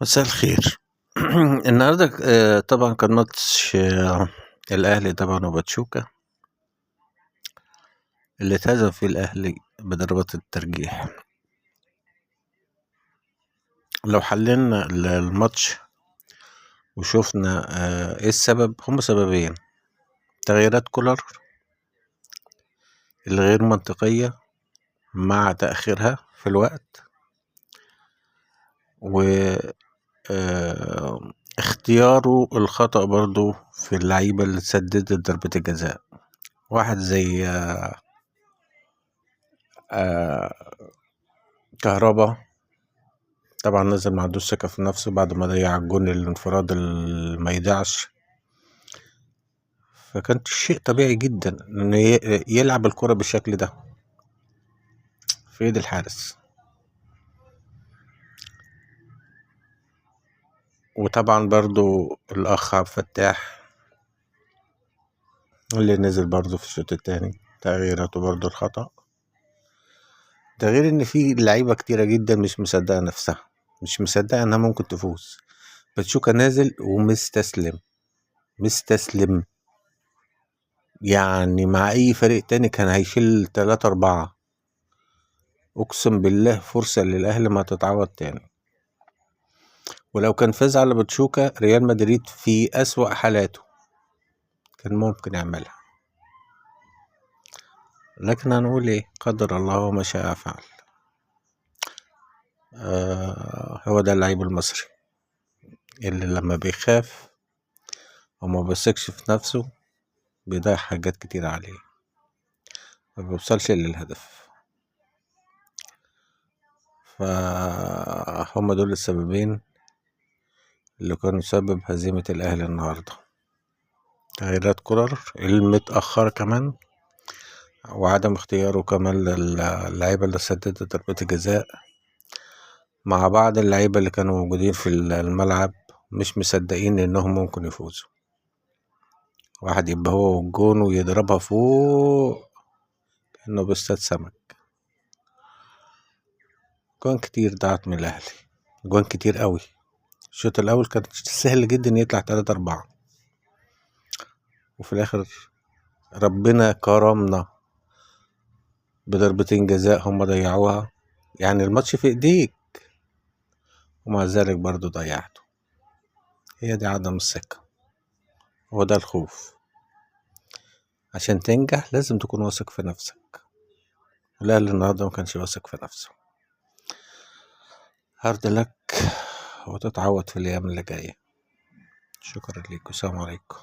مساء الخير. النهارده طبعا كان ماتش الأهلي طبعا وباتشوكا اللي اتهزم فيه الأهلي بضربات الترجيح. لو حللنا الماتش وشوفنا ايه السبب، هما سببين: تغييرات كولر الغير منطقية مع تأخيرها في الوقت، و اختياره الخطأ برضو في اللعيبة اللي سددت ضربة الجزاء. واحد زي كهربا طبعا نزل ما عندوش ثقة في نفسه بعد ما ضيع الجون الانفراد اللي ما يضيعش، فكان شيء طبيعي جدا انه يلعب الكرة بالشكل ده في ايد الحارس. وطبعا برضو الاخ عبد الفتاح اللي نزل برضو في الشوط التاني تغييراته برضو الخطأ. ده غير ان في لعيبة كتيرة جدا مش مصدقة نفسها، مش مصدقة انها ممكن تفوز. باتشوكا نازل ومستسلم يعني مع اي فريق تاني كان هيشيل 3-4. اقسم بالله فرصة للاهلي ما تتعوض تاني. ولو كان فاز على باتشوكا ريال مدريد في اسوأ حالاته كان ممكن يعملها، لكن هنقول ايه، قدر الله وما شاء فعل. هو ده اللعيب المصري اللي لما بيخاف وما بيثقش في نفسه بيضيع حاجات كتير عليه، ما بيوصلش للهدف. فهم دول السببين اللي كانوا سبب هزيمة الأهلي النهاردة: تغييرات كولر المتأخرة كمان، وعدم اختياره كمان للعيبة اللي سددت ضربة الجزاء، مع بعض اللعيبة اللي كانوا موجودين في الملعب مش مصدقين انهم ممكن يفوزوا. واحد يبقى هو والجون ويضربها فوق كأنه بيصطاد سمك. جوان كتير ضاعت من الأهلي، جوان كتير قوي. الشوط الأول كان سهل جدا يطلع 3-4، وفي الآخر ربنا كرمنا بضربتين جزاء هم ضيعوها. يعني الماتش في ايديك ومع ذلك برضو ضيعته. هي دي عدم الثقة، هو ده الخوف. عشان تنجح لازم تكون واثق في نفسك. الأهلي النهاردة ما كانش واثق في نفسه. هارد لك وتتعوض في الأيام اللي جاية. شكرا ليكم، السلام عليكم.